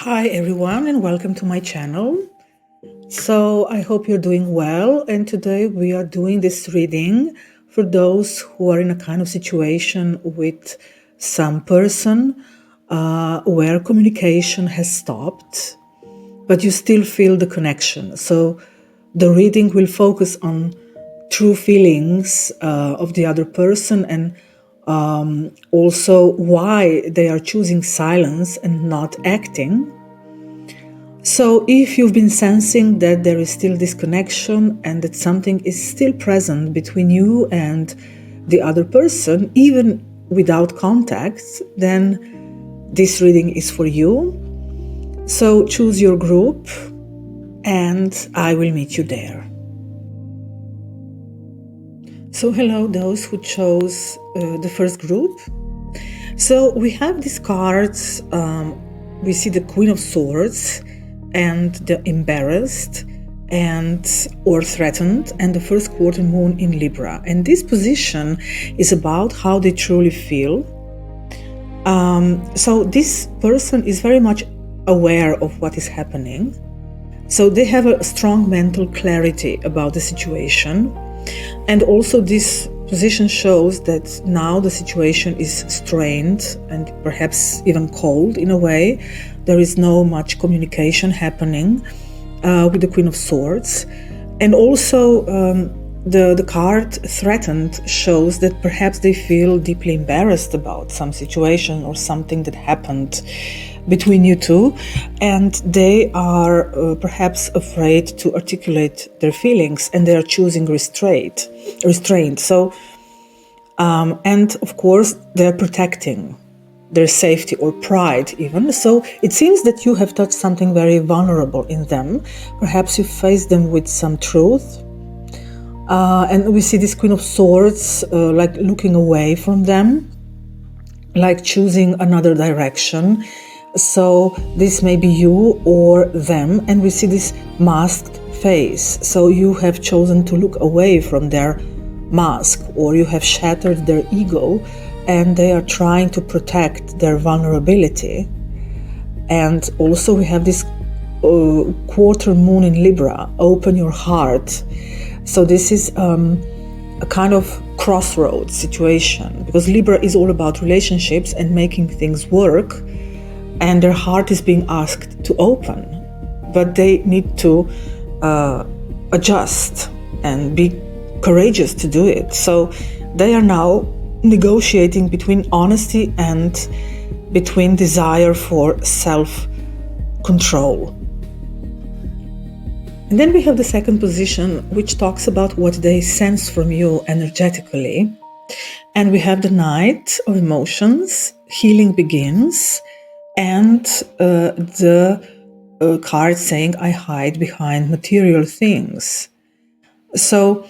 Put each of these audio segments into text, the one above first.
Hi everyone and welcome to my channel. So I hope you're doing well, and today we are doing this reading for those who are in a kind of situation with some person where communication has stopped, but you still feel the connection. So the reading will focus on true feelings of the other person and also why they are choosing silence and not acting. So if you've been sensing that there is still this connection and that something is still present between you and the other person, even without contact, then this reading is for you. So choose your group and I will meet you there. So hello, those who chose the first group. So we have these cards. We see the Queen of Swords and the embarrassed or threatened, and the first quarter moon in Libra. And this position is about how they truly feel. So this person is very much aware of what is happening. So they have a strong mental clarity about the situation. And also this position shows that now the situation is strained and perhaps even cold in a way. There is no much communication happening with the Queen of Swords. And also the card threatened shows that perhaps they feel deeply embarrassed about some situation or something that happened between you two, and they are perhaps afraid to articulate their feelings, and they are choosing restraint. So, and of course, they're protecting their safety or pride even. So it seems that you have touched something very vulnerable in them. Perhaps you faced them with some truth. And we see this Queen of Swords like looking away from them, like choosing another direction. So this may be you or them, and we see this masked face. So you have chosen to look away from their mask, or you have shattered their ego, and they are trying to protect their vulnerability. And also we have this quarter moon in Libra, open your heart. So this is a kind of crossroads situation, because Libra is all about relationships and making things work, and their heart is being asked to open, but they need to adjust and be courageous to do it. So they are now negotiating between honesty and between desire for self-control. And then we have the second position, which talks about what they sense from you energetically. And we have the Knight of Emotions, healing begins, and the card saying, I hide behind material things. So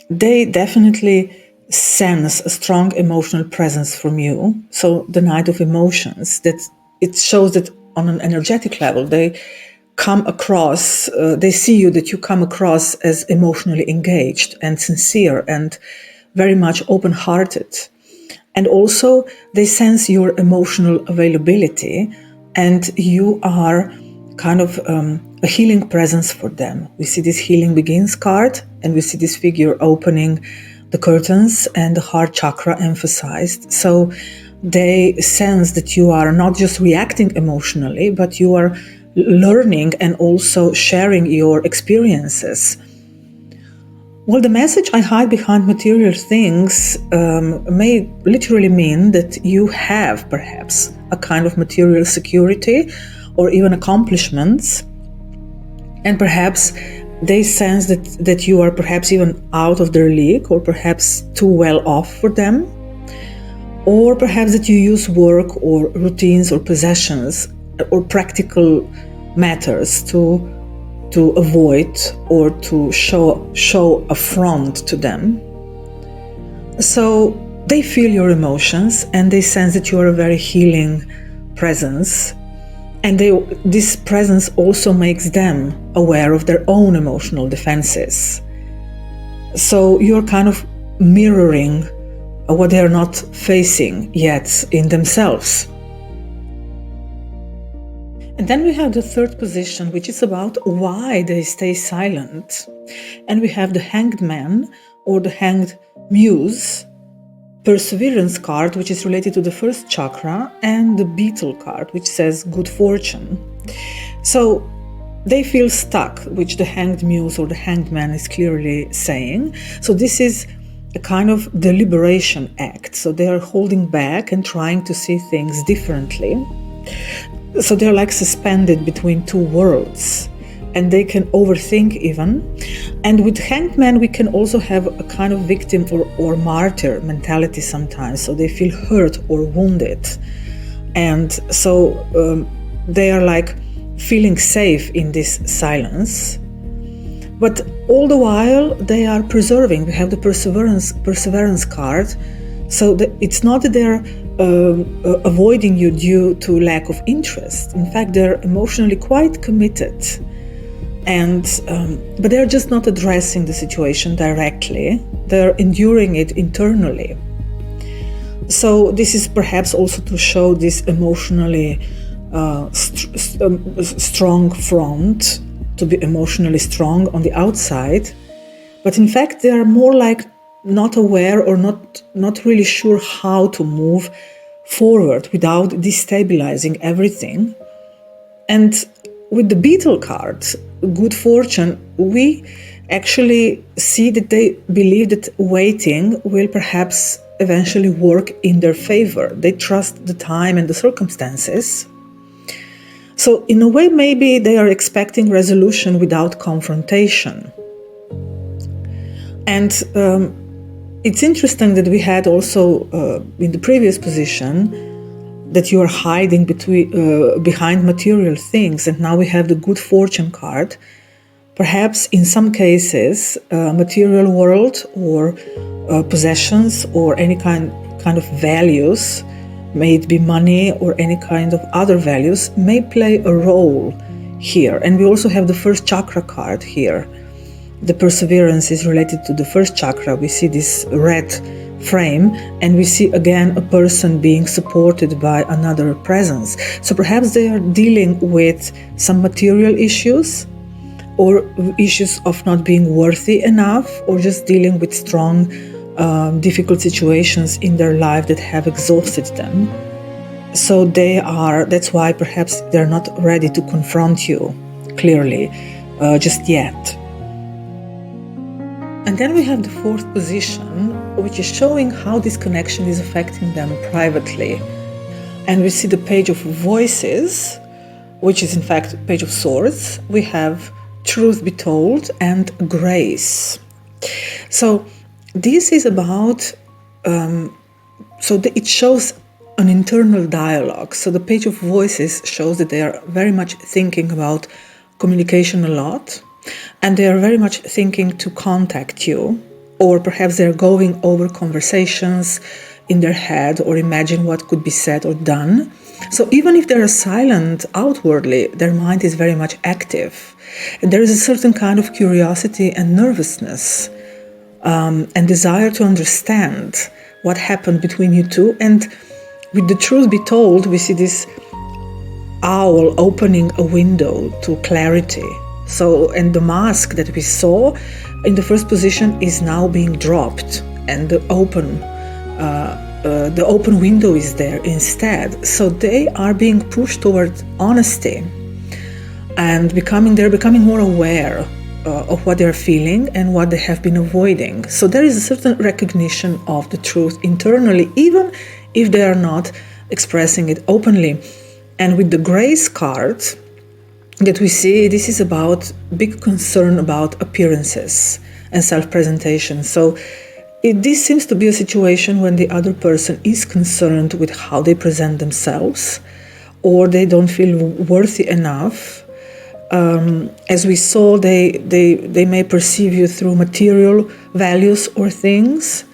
they definitely sense a strong emotional presence from you. So the Knight of Emotions, that it shows that on an energetic level, they come across, they see you, that you come across as emotionally engaged and sincere and very much open-hearted. And also they sense your emotional availability, and you are kind of a healing presence for them. We see this healing begins card, and we see this figure opening the curtains and the heart chakra emphasized. So they sense that you are not just reacting emotionally, but you are learning and also sharing your experiences. Well, the message, I hide behind material things, may literally mean that you have perhaps a kind of material security or even accomplishments, and perhaps they sense that you are perhaps even out of their league, or perhaps too well off for them, or perhaps that you use work or routines or possessions or practical matters to avoid or to show a front to them. So they feel your emotions, and they sense that you are a very healing presence, and this presence also makes them aware of their own emotional defenses. So you're kind of mirroring what they are not facing yet in themselves. And then we have the third position, which is about why they stay silent. And we have the Hanged Man or the Hanged Muse Perseverance card, which is related to the first chakra, and the Beetle card, which says good fortune. So they feel stuck, which the Hanged Muse or the Hanged Man is clearly saying. So this is a kind of deliberation act. So they are holding back and trying to see things differently. So they're like suspended between two worlds, and they can overthink even. And with Hanged Man, we can also have a kind of victim or martyr mentality sometimes. So they feel hurt or wounded. And so they are like feeling safe in this silence. But all the while, they are preserving. We have the perseverance card. So it's not that they're avoiding you due to lack of interest. In fact, they're emotionally quite committed. But they're just not addressing the situation directly. They're enduring it internally. So this is perhaps also to show this emotionally strong front, to be emotionally strong on the outside. But in fact, they are more like not aware or not really sure how to move forward without destabilizing everything. And with the Beetle card, good fortune, we actually see that they believe that waiting will perhaps eventually work in their favor. They trust the time and the circumstances. So in a way, maybe they are expecting resolution without confrontation. And it's interesting that we had also in the previous position that you are hiding behind material things, and now we have the good fortune card. Perhaps in some cases, material world or possessions or any kind of values, may it be money or any kind of other values, may play a role here. And we also have the first chakra card here. The perseverance is related to the first chakra. We see this red frame, and we see again a person being supported by another presence. So perhaps they are dealing with some material issues or issues of not being worthy enough, or just dealing with strong, difficult situations in their life that have exhausted them. So that's why perhaps they're not ready to confront you clearly just yet. And then we have the fourth position, which is showing how this connection is affecting them privately. And we see the Page of Voices, which is in fact Page of Swords. We have Truth Be Told and Grace. So this is about, it shows an internal dialogue. So the Page of Voices shows that they are very much thinking about communication a lot. And they are very much thinking to contact you, or perhaps they're going over conversations in their head or imagine what could be said or done. So even if they're silent outwardly, their mind is very much active. And there is a certain kind of curiosity and nervousness and desire to understand what happened between you two. And with the Truth Be Told, we see this owl opening a window to clarity. So, and the mask that we saw in the first position is now being dropped, and the open window is there instead. So they are being pushed toward honesty and they're becoming more aware of what they're feeling and what they have been avoiding. So there is a certain recognition of the truth internally, even if they are not expressing it openly. And with the Grace card that we see, this is about big concern about appearances and self-presentation. So this seems to be a situation when the other person is concerned with how they present themselves, or they don't feel worthy enough. As we saw, they may perceive you through material values or things.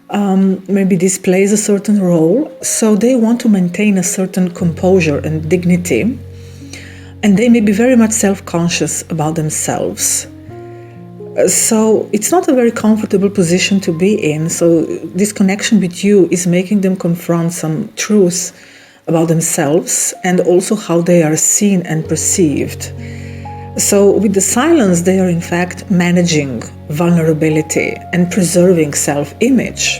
Maybe this plays a certain role. So they want to maintain a certain composure and dignity. And they may be very much self-conscious about themselves. So it's not a very comfortable position to be in. So this connection with you is making them confront some truths about themselves and also how they are seen and perceived. So with the silence, they are in fact managing vulnerability and preserving self-image.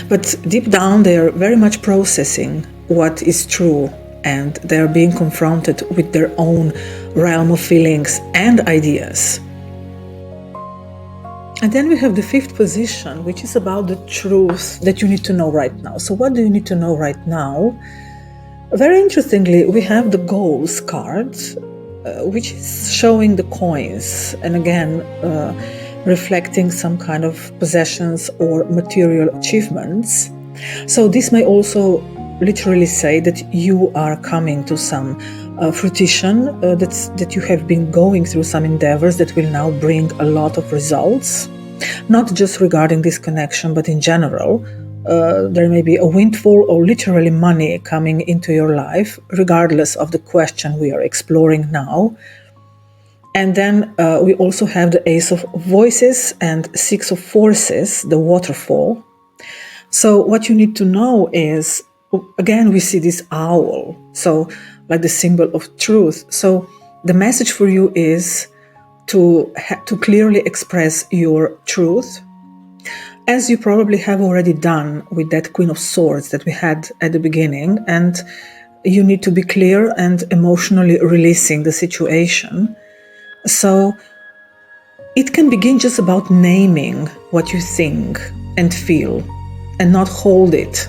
But deep down, they are very much processing what is true, and they are being confronted with their own realm of feelings and ideas. And then we have the fifth position, which is about the truth that you need to know right now. So what do you need to know right now? Very interestingly, we have the goals card, which is showing the coins, and again, reflecting some kind of possessions or material achievements. So this may also literally say that you are coming to some fruition, that you have been going through some endeavors that will now bring a lot of results, not just regarding this connection, but in general. There may be a windfall or literally money coming into your life, regardless of the question we are exploring now. And then we also have the Ace of Voices and Six of Forces, the waterfall. So what you need to know is, again, we see this owl, so like the symbol of truth. So the message for you is to clearly express your truth, as you probably have already done with that Queen of Swords that we had at the beginning. And you need to be clear and emotionally releasing the situation. So it can begin just about naming what you think and feel and not hold it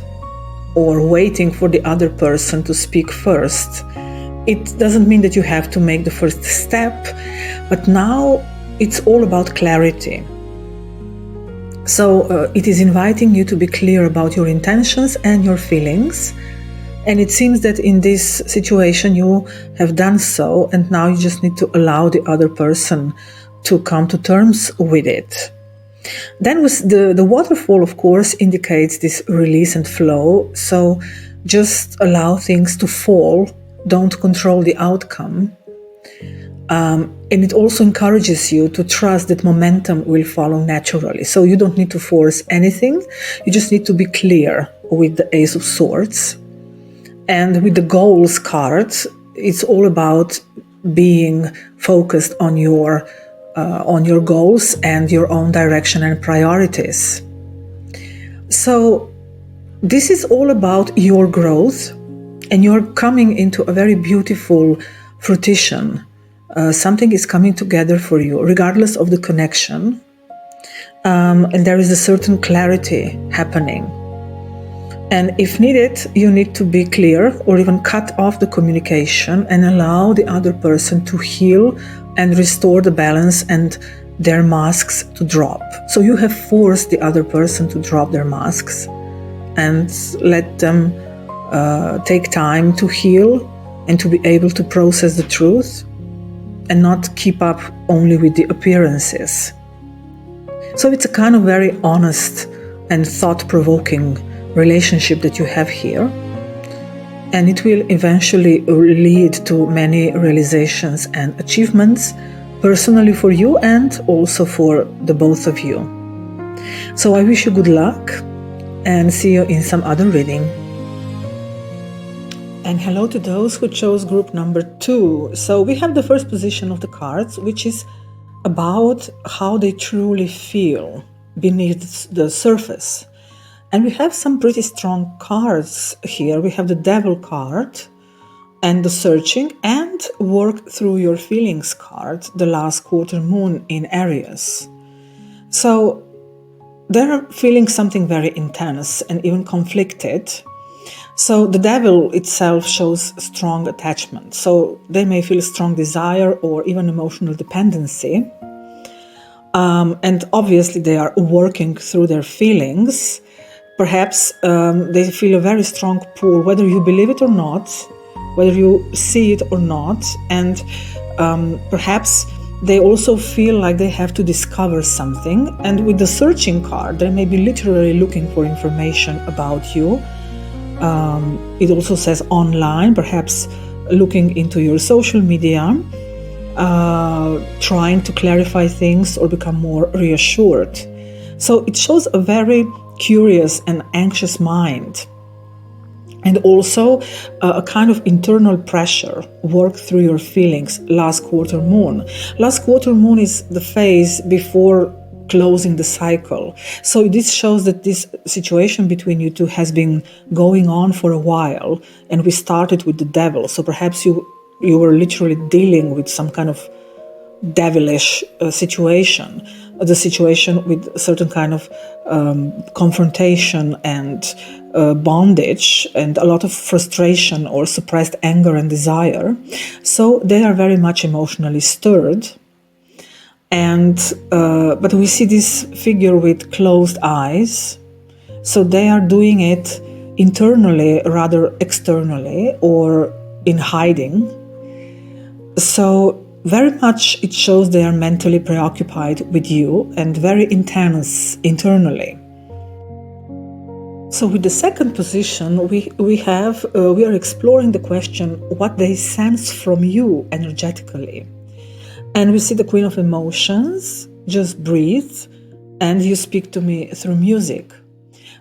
or waiting for the other person to speak first. It doesn't mean that you have to make the first step, but now it's all about clarity. So it is inviting you to be clear about your intentions and your feelings. And it seems that in this situation you have done so, and now you just need to allow the other person to come to terms with it. Then with the waterfall, of course, indicates this release and flow. So just allow things to fall. Don't control the outcome. And it also encourages you to trust that momentum will follow naturally. So you don't need to force anything. You just need to be clear with the Ace of Swords. And with the goals card, it's all about being focused on your goals and your own direction and priorities. So this is all about your growth, and you're coming into a very beautiful fruition. Something is coming together for you, regardless of the connection. And there is a certain clarity happening. And if needed, you need to be clear or even cut off the communication and allow the other person to heal and restore the balance and their masks to drop. So you have forced the other person to drop their masks and let them take time to heal and to be able to process the truth and not keep up only with the appearances. So it's a kind of very honest and thought-provoking relationship that you have here, and it will eventually lead to many realizations and achievements, personally for you and also for the both of you. So I wish you good luck and see you in some other reading. And hello to those who chose group number 2. So we have the first position of the cards, which is about how they truly feel beneath the surface. And we have some pretty strong cards here. We have the Devil card and the Searching and Work Through Your Feelings card, the last quarter moon in Aries. So they're feeling something very intense and even conflicted. So the Devil itself shows strong attachment. So they may feel strong desire or even emotional dependency. And obviously they are working through their feelings. Perhaps they feel a very strong pull, whether you believe it or not, whether you see it or not. And perhaps they also feel like they have to discover something. And with the Searching card, they may be literally looking for information about you. It also says online, perhaps looking into your social media, trying to clarify things or become more reassured. So it shows a very curious and anxious mind. And also a kind of internal pressure, work through your feelings. Last quarter moon. Last quarter moon is the phase before closing the cycle. So this shows that this situation between you two has been going on for a while, and we started with the devil. So perhaps you were literally dealing with some kind of devilish situation, the situation with a certain kind of confrontation and bondage and a lot of frustration or suppressed anger and desire. So they are very much emotionally stirred. And but we see this figure with closed eyes. So they are doing it internally rather externally or in hiding. So very much it shows they are mentally preoccupied with you and very intense internally. So with the second position, we are exploring the question what they sense from you energetically. And we see the Queen of Emotions, just breathe, and you speak to me through music.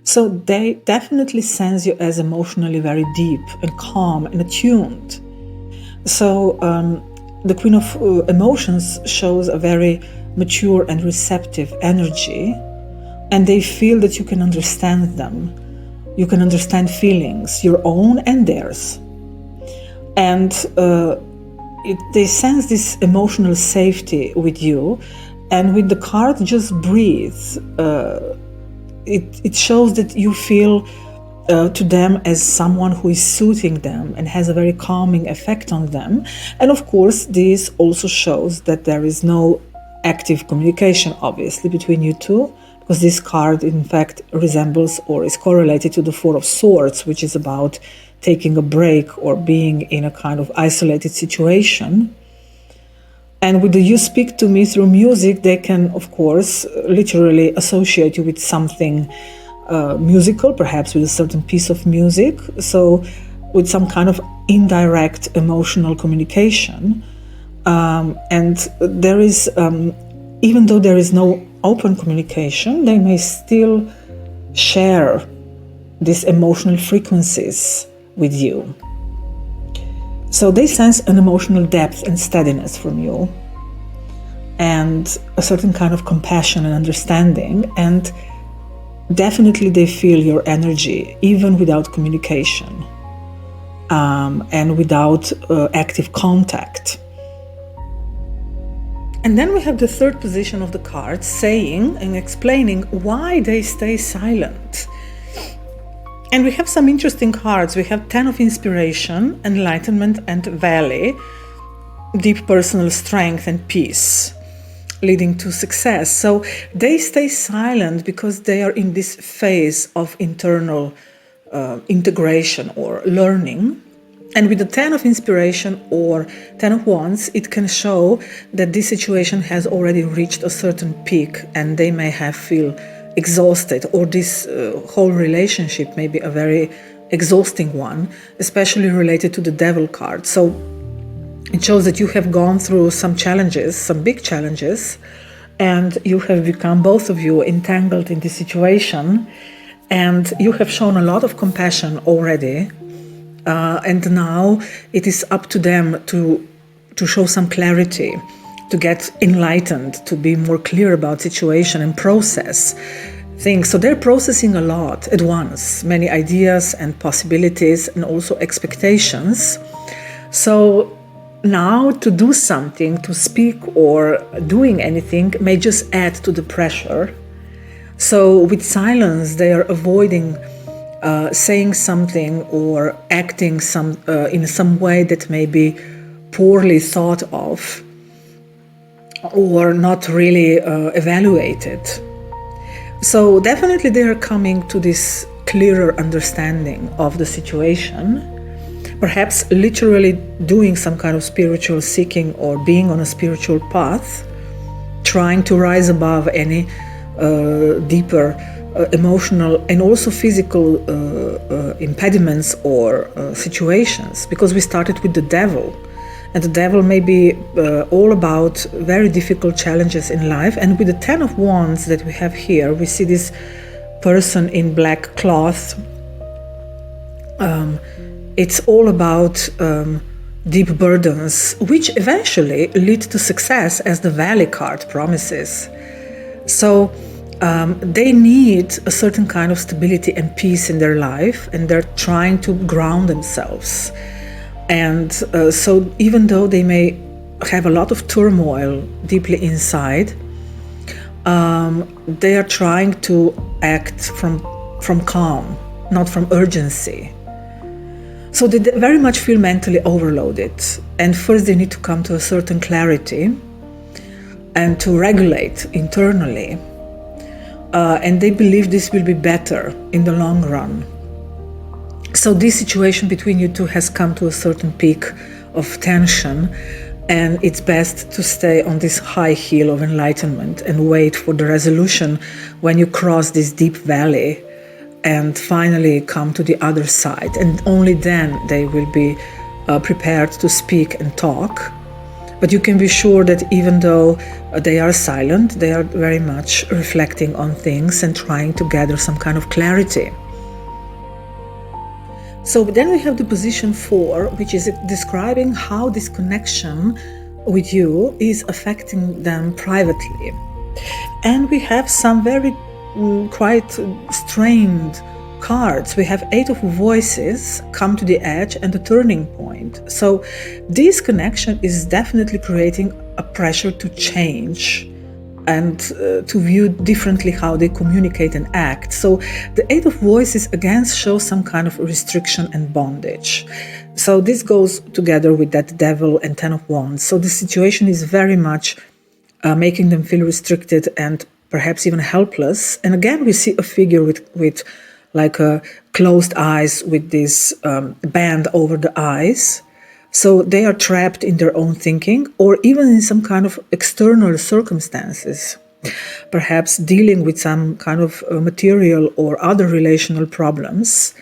So they definitely sense you as emotionally very deep and calm and attuned. So the Queen of Emotions shows a very mature and receptive energy, and they feel that you can understand them. You can understand feelings, your own and theirs. And they sense this emotional safety with you. And with the card, just breathe. It shows that you feel to them as someone who is soothing them and has a very calming effect on them. And of course, this also shows that there is no active communication, obviously, between you two, because this card, in fact, resembles or is correlated to the Four of Swords, which is about taking a break or being in a kind of isolated situation. And with the you speak to me through music, they can, of course, literally associate you with something musical, perhaps with a certain piece of music. So with some kind of indirect emotional communication. And there is, even though there is no open communication, they may still share these emotional frequencies with you. So they sense an emotional depth and steadiness from you, and a certain kind of compassion and understanding, and definitely they feel your energy, even without communication, and without active contact. And then we have the third position of the cards saying and explaining why they stay silent. And we have some interesting cards. We have 10 of Inspiration, Enlightenment and Valley, Deep Personal Strength and Peace, leading to success. So they stay silent because they are in this phase of internal integration or learning. And with the 10 of Inspiration or 10 of Wands, it can show that this situation has already reached a certain peak and they may feel exhausted, or this whole relationship may be a very exhausting one, especially related to the Devil card. So it shows that you have gone through some challenges, some big challenges, and you have become, both of you, entangled in this situation, and you have shown a lot of compassion already. And now it is up to them to show some clarity, to get enlightened, to be more clear about situation and process things. So they're processing a lot at once, many ideas and possibilities and also expectations. So now to do something, to speak or doing anything may just add to the pressure. So with silence, they are avoiding saying something or acting in some way that may be poorly thought of or not really evaluated. So definitely they are coming to this clearer understanding of the situation, perhaps literally doing some kind of spiritual seeking or being on a spiritual path, trying to rise above any deeper emotional and also physical impediments or situations, because we started with the Devil, and the Devil may be all about very difficult challenges in life. And with the 10 of Wands that we have here, we see this person in black cloth It's all about deep burdens, which eventually lead to success, as the Valley card promises. So they need a certain kind of stability and peace in their life, and they're trying to ground themselves. And so even though they may have a lot of turmoil deeply inside, they are trying to act from calm, not from urgency. So they very much feel mentally overloaded. And first they need to come to a certain clarity and to regulate internally. And they believe this will be better in the long run. So this situation between you two has come to a certain peak of tension, and it's best to stay on this high hill of enlightenment and wait for the resolution when you cross this deep valley and finally come to the other side. And only then they will be prepared to speak and talk. But you can be sure that even though they are silent, they are very much reflecting on things and trying to gather some kind of clarity. So then we have the position 4, which is describing how this connection with you is affecting them privately. And we have some very quite strained cards. We have 8 of Voices, Come to the Edge, and the Turning Point. So this connection is definitely creating a pressure to change and to view differently how they communicate and act. So the 8 of Voices again shows some kind of restriction and bondage. So this goes together with that Devil and 10 of Wands. So the situation is very much making them feel restricted and perhaps even helpless. And again, we see a figure with like closed eyes with this band over the eyes. So they are trapped in their own thinking, or even in some kind of external circumstances, perhaps dealing with some kind of material or other relational problems.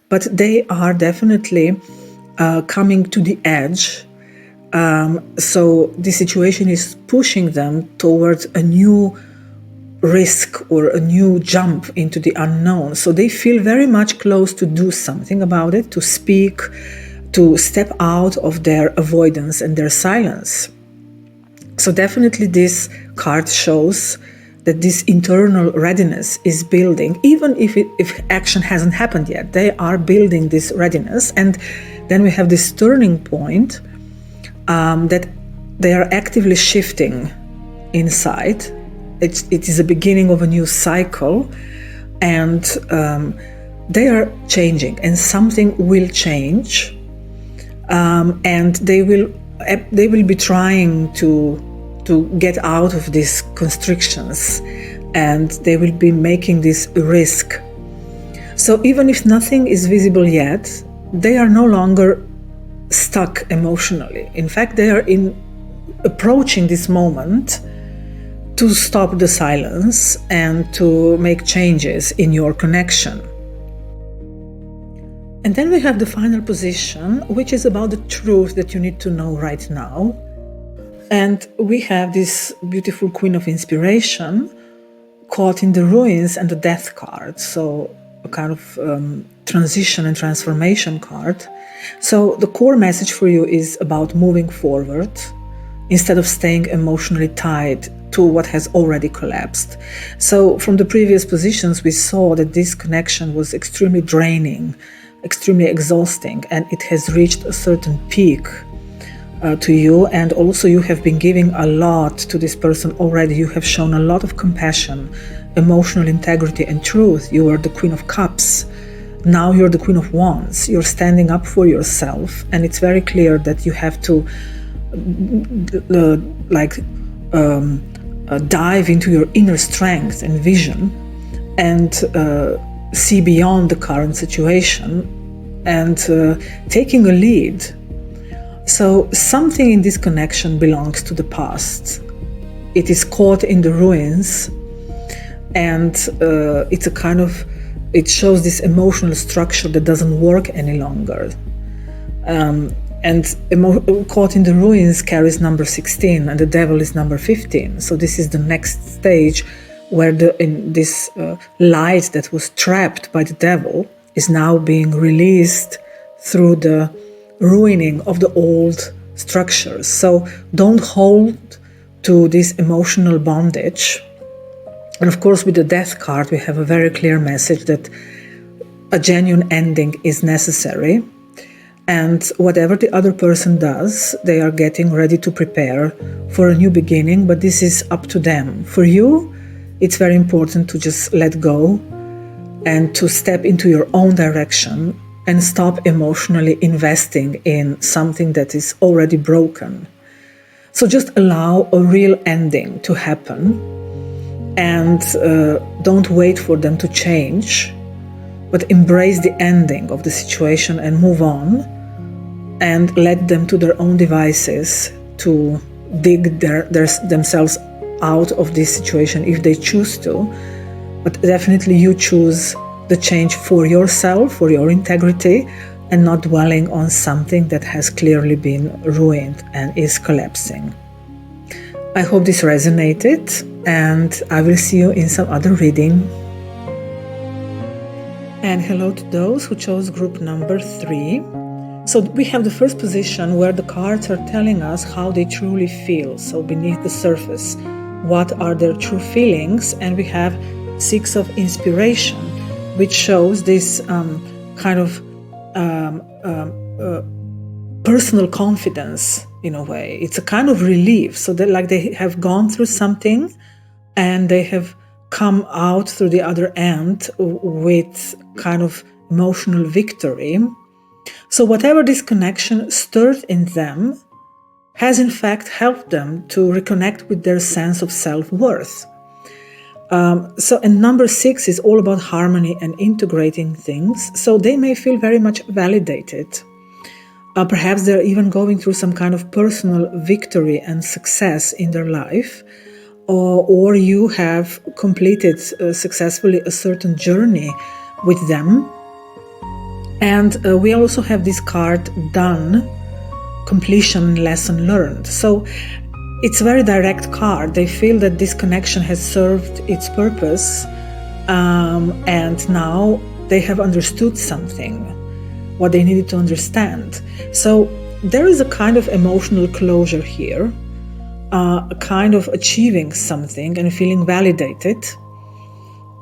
But they are definitely coming to the edge. So the situation is pushing them towards a new risk or a new jump into the unknown. So they feel very much close to do something about it, to speak, to step out of their avoidance and their silence. So definitely this card shows that this internal readiness is building, even if action hasn't happened yet. They are building this readiness. And then we have this turning point that they are actively shifting inside. It is the beginning of a new cycle, and they are changing, and something will change. And they will be trying to get out of these constrictions, and they will be making this risk. So even if nothing is visible yet, they are no longer stuck emotionally. In fact, they are approaching this moment to stop the silence and to make changes in your connection. And then we have the final position, which is about the truth that you need to know right now. And we have this beautiful Queen of Inspiration caught in the ruins and the Death card. So a kind of transition and transformation card. So the core message for you is about moving forward instead of staying emotionally tied to what has already collapsed. So from the previous positions, we saw that this connection was extremely draining, extremely exhausting, and it has reached a certain peak to you. And also you have been giving a lot to this person already. You have shown a lot of compassion, emotional integrity, and truth. You are the Queen of Cups. Now you're the Queen of Wands. You're standing up for yourself, and it's very clear that you have to dive into your inner strength and vision and see beyond the current situation and taking a lead. So something in this connection belongs to the past. It is caught in the ruins, and it's a kind of, it shows this emotional structure that doesn't work any longer. And caught in the ruins carries number 16, and the Devil is number 15. So this is the next stage where in this light that was trapped by the Devil is now being released through the ruining of the old structures. So don't hold to this emotional bondage. And of course, with the death card, we have a very clear message that a genuine ending is necessary. And whatever the other person does, they are getting ready to prepare for a new beginning, but this is up to them. For you, it's very important to just let go and to step into your own direction and stop emotionally investing in something that is already broken. So just allow a real ending to happen, and don't wait for them to change, but embrace the ending of the situation and move on, and let them to their own devices to dig themselves out of this situation if they choose to. But definitely you choose the change for yourself, for your integrity, and not dwelling on something that has clearly been ruined and is collapsing. I hope this resonated, and I will see you in some other reading. And hello to those who chose group number 3. So we have the first position where the cards are telling us how they truly feel. So beneath the surface, what are their true feelings? And we have 6 of inspiration, which shows this kind of personal confidence in a way. It's a kind of relief. So that like they have gone through something and they have come out through the other end with kind of emotional victory. So whatever this connection stirred in them has in fact helped them to reconnect with their sense of self-worth. And number 6 is all about harmony and integrating things. So they may feel very much validated. Perhaps they're even going through some kind of personal victory and success in their life. Or you have completed successfully a certain journey with them. And we also have this card, done, completion, lesson learned. So it's a very direct card. They feel that this connection has served its purpose, and now they have understood something, what they needed to understand. So there is a kind of emotional closure here, a kind of achieving something and feeling validated.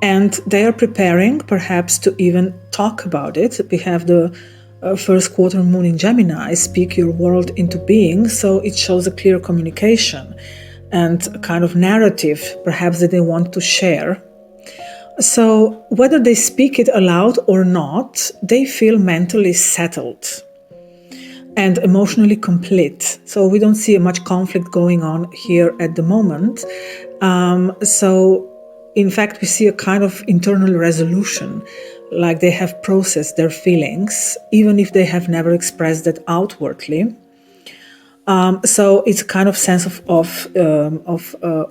And they are preparing perhaps to even talk about it. We have the first quarter moon in Gemini, speak your world into being. So it shows a clear communication and a kind of narrative perhaps that they want to share. So whether they speak it aloud or not, they feel mentally settled and emotionally complete. So we don't see much conflict going on here at the moment. In fact, we see a kind of internal resolution, like they have processed their feelings, even if they have never expressed that outwardly. So it's a kind of sense of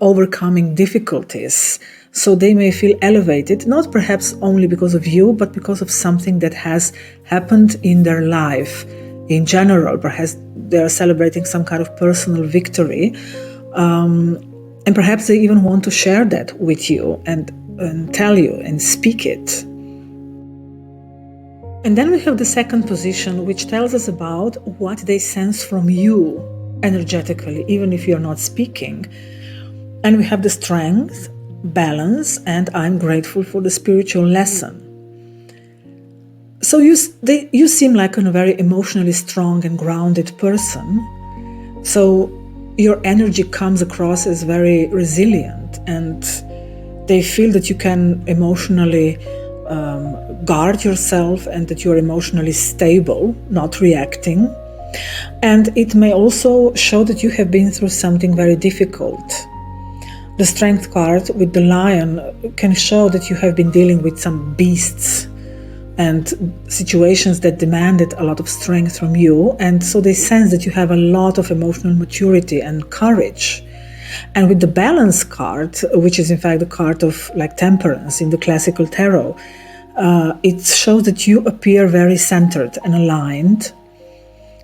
overcoming difficulties. So they may feel elevated, not perhaps only because of you, but because of something that has happened in their life in general. Perhaps they are celebrating some kind of personal victory. And perhaps they even want to share that with you and tell you and speak it. And then we have the second position, which tells us about what they sense from you energetically, even if you're not speaking. And we have the strength, balance, and I'm grateful for the spiritual lesson. So you seem like a very emotionally strong and grounded person. So your energy comes across as very resilient, and they feel that you can emotionally guard yourself and that you're emotionally stable, not reacting. And it may also show that you have been through something very difficult. The strength card with the lion can show that you have been dealing with some beasts and situations that demanded a lot of strength from you. And so they sense that you have a lot of emotional maturity and courage. And with the balance card, which is in fact the card of like temperance in the classical tarot, it shows that you appear very centered and aligned.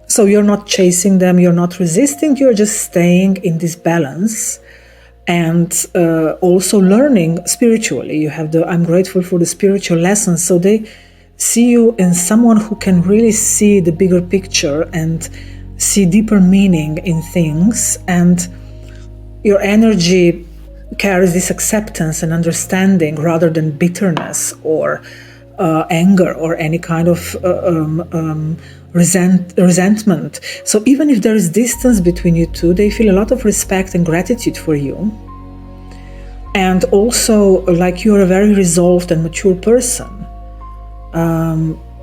So you're not chasing them, you're not resisting, you're just staying in this balance. And also learning spiritually. You have I'm grateful for the spiritual lessons. So they see you in someone who can really see the bigger picture and see deeper meaning in things, and your energy carries this acceptance and understanding rather than bitterness or anger or any kind of resentment. So even if there is distance between you two, they feel a lot of respect and gratitude for you. And also, like, you're a very resolved and mature person.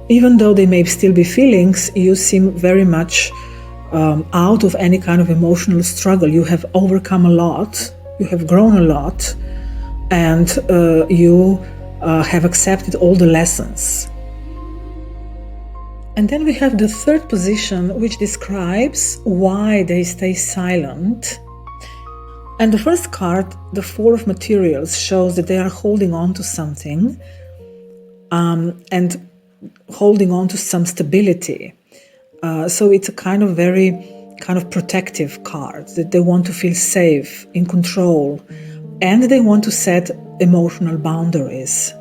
Even though they may still be feelings, you seem very much out of any kind of emotional struggle. You have overcome a lot, you have grown a lot, and you have accepted all the lessons. And then we have the third position, which describes why they stay silent. And the first card, the Four of Materials, shows that they are holding on to something and holding on to some stability. So it's a kind of very kind of protective card, that they want to feel safe, in control, and they want to set emotional boundaries.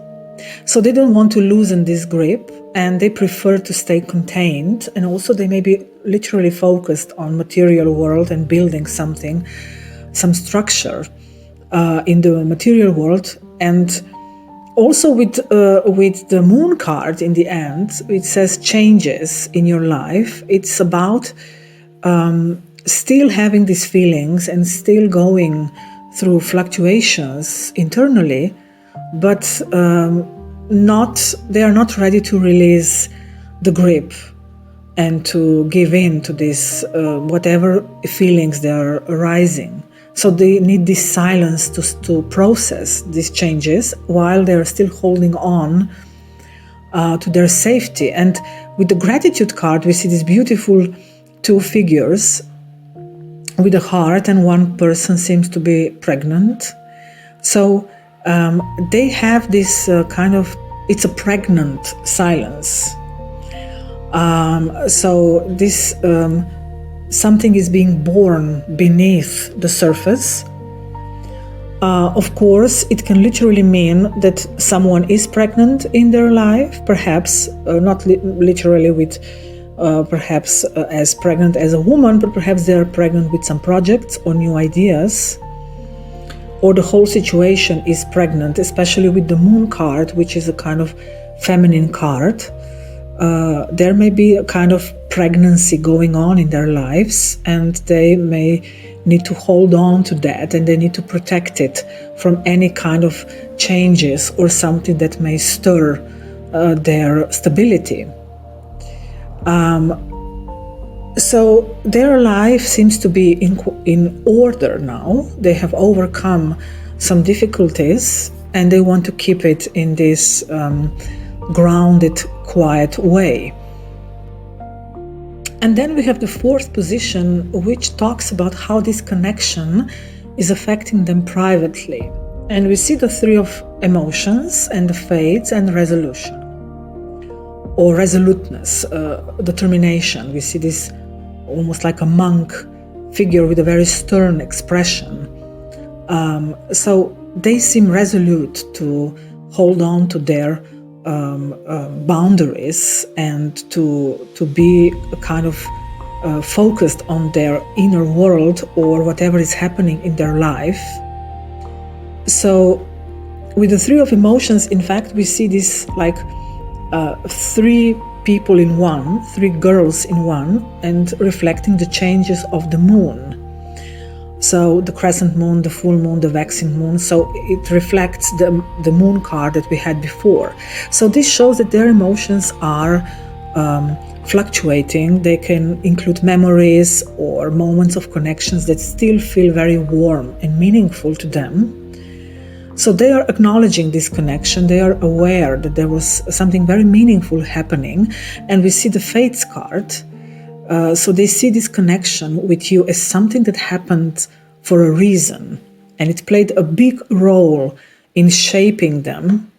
So they don't want to loosen this grip, and they prefer to stay contained, and also they may be literally focused on material world and building something, some structure in the material world. And also with the Moon card in the end, it says changes in your life. It's about still having these feelings and still going through fluctuations internally, but they are not ready to release the grip and to give in to this whatever feelings they are arising. So they need this silence to process these changes while they're still holding on to their safety. And with the Gratitude card, we see these beautiful two figures with a heart, and one person seems to be pregnant. So they have this it's a pregnant silence. So this something is being born beneath the surface. Of course, it can literally mean that someone is pregnant in their life, perhaps not literally with perhaps as pregnant as a woman, but perhaps they're pregnant with some projects or new ideas, or the whole situation is pregnant, especially with the Moon card, which is a kind of feminine card. There may be a kind of pregnancy going on in their lives, and they may need to hold on to that, and they need to protect it from any kind of changes or something that may stir their stability. So their life seems to be in order now. They have overcome some difficulties, and they want to keep it in this grounded, quiet way. And then we have the fourth position, which talks about how this connection is affecting them privately. And we see the Three of Emotions and the Fates and resolution, or resoluteness, determination. We see this almost like a monk figure with a very stern expression. So they seem resolute to hold on to their boundaries and to be a kind of focused on their inner world or whatever is happening in their life. So with the Three of Emotions, in fact, we see this like three people in one, three girls in one, and reflecting the changes of the moon. So the crescent moon, the full moon, the waxing moon. So it reflects the Moon card that we had before. So this shows that their emotions are fluctuating. They can include memories or moments of connections that still feel very warm and meaningful to them. So they are acknowledging this connection. They are aware that there was something very meaningful happening. And we see the Fates card. So they see this connection with you as something that happened for a reason, and it played a big role in shaping them.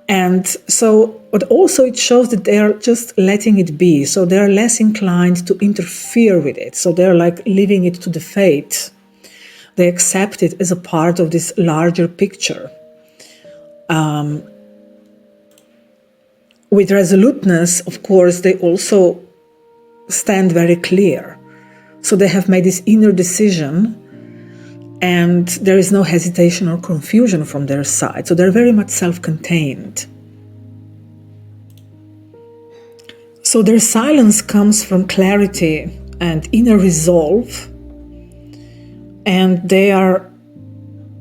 And so, but also it shows that they are just letting it be. So they are less inclined to interfere with it. So they're like leaving it to the fate. They accept it as a part of this larger picture. with resoluteness, of course, they also stand very clear. So they have made this inner decision, and there is no hesitation or confusion from their side. So they're very much self-contained. So their silence comes from clarity and inner resolve, and they are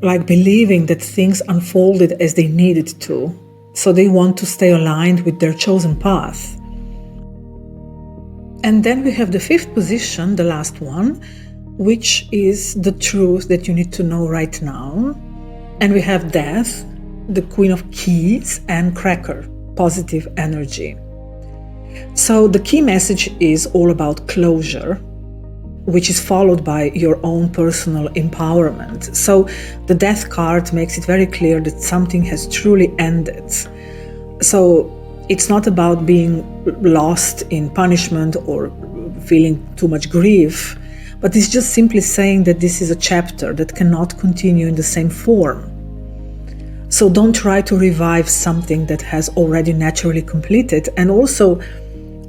like believing that things unfolded as they needed to. So they want to stay aligned with their chosen path. And then we have the fifth position, the last one, which is the truth that you need to know right now. And we have Death, the Queen of Keys, and Cracker, positive energy. So the key message is all about closure, which is followed by your own personal empowerment. So the Death card makes it very clear that something has truly ended. So it's not about being lost in punishment or feeling too much grief, but it's just simply saying that this is a chapter that cannot continue in the same form. So don't try to revive something that has already naturally completed. And also,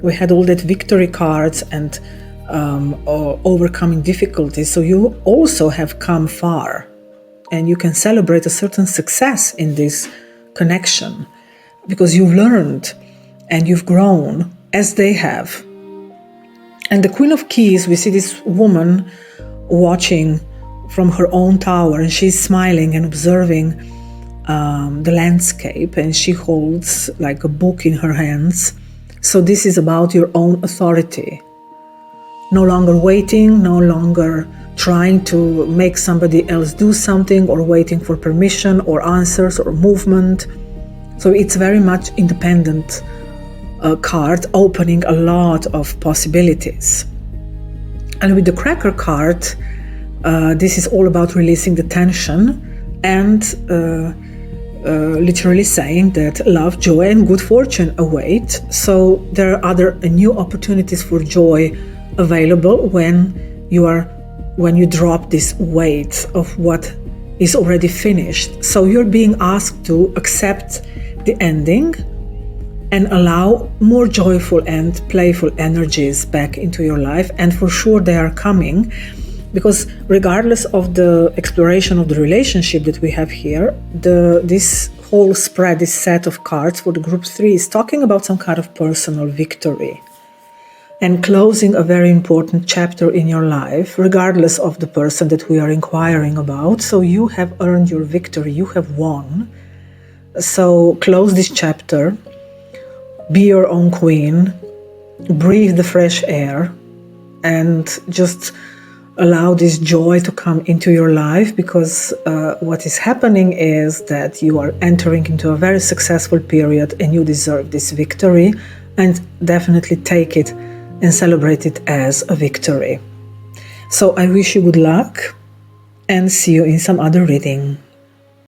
we had all that victory cards and overcoming difficulties. So you also have come far, and you can celebrate a certain success in this connection because you've learned and you've grown as they have. And the Queen of Keys, we see this woman watching from her own tower, and she's smiling and observing the landscape, and she holds like a book in her hands. So this is about your own authority. No longer waiting, no longer trying to make somebody else do something or waiting for permission or answers or movement. So it's very much independent card, opening a lot of possibilities. And with the Cracker card, this is all about releasing the tension and literally saying that love, joy, and good fortune await. So there are other new opportunities for joy available when you drop this weight of what is already finished. So you're being asked to accept the ending and allow more joyful and playful energies back into your life. And for sure they are coming, because regardless of the exploration of the relationship that we have here, this whole spread, this set of cards for the group 3 is talking about some kind of personal victory and closing a very important chapter in your life, regardless of the person that we are inquiring about. So you have earned your victory, you have won. So close this chapter, be your own queen, breathe the fresh air, and just allow this joy to come into your life, because what is happening is that you are entering into a very successful period and you deserve this victory, and definitely take it and celebrate it as a victory. So I wish you good luck and see you in some other reading.